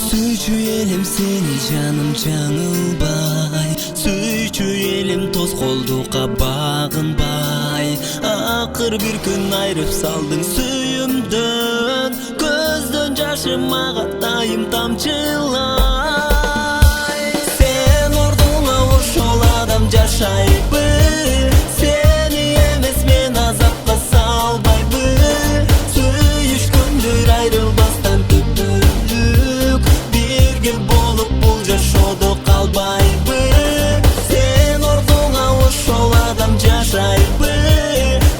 Suyçu elim seni canım жаңылбай, suyçu elim toz колдукка багынбай. Акыр бир күн айрып салдың сүйүмдөн, көздөн жашым ага дайым тамчылай. Сен ордуңа ошол адам жашайбы, сени эмес мен азапка салбайбы. Сүйүшкөндөр айрылбастан түптөлүк, бирге болуп бул жашоодо калбайбы. Сен ордуңа ошол адам жашайбы,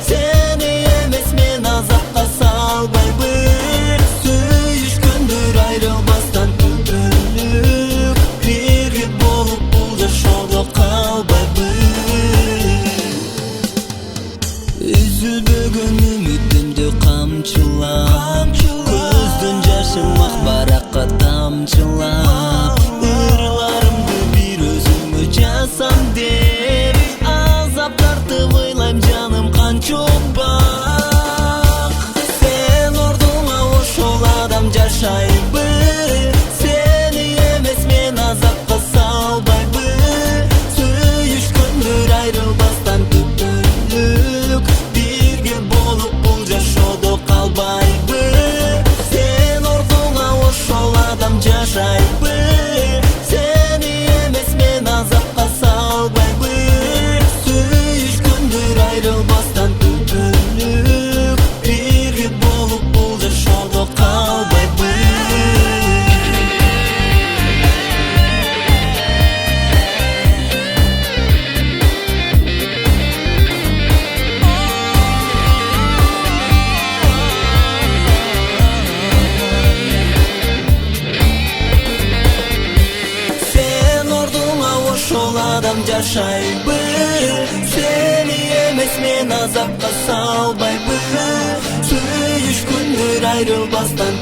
сени эмес мен азапка салбайбы. Сүйүшкөндөр айрылбастан түптөлүк, бирге болуп бул жашоодо калбайбы. Үзүлбөгөн үмүтүмдү камчылап, көздөн жашым ак баракка тамчылап. Ырларымды бир өзүмө жазсам деп, азап тартып ыйлайм жаным канчок бак. Сен ордуңа ошол адам жашайбы, сени эмес мен азапка салбайбы. Сүйүшкөндөр айрылбастан түптөлүк, бирге болуп бул жашоодо калбайбы. Сен ордуңа ошол адам жашайбы, сени эмес мен азапка салбайбы. Сүйүшкөндөр айрылбастан түптөлүк, бирге болуп бул жашоодо калбайбы. Сен ордуңа ошол адам жашайбы, сени эмес мен азапка салбайбы. Сүйүшкөндөр айрылбастан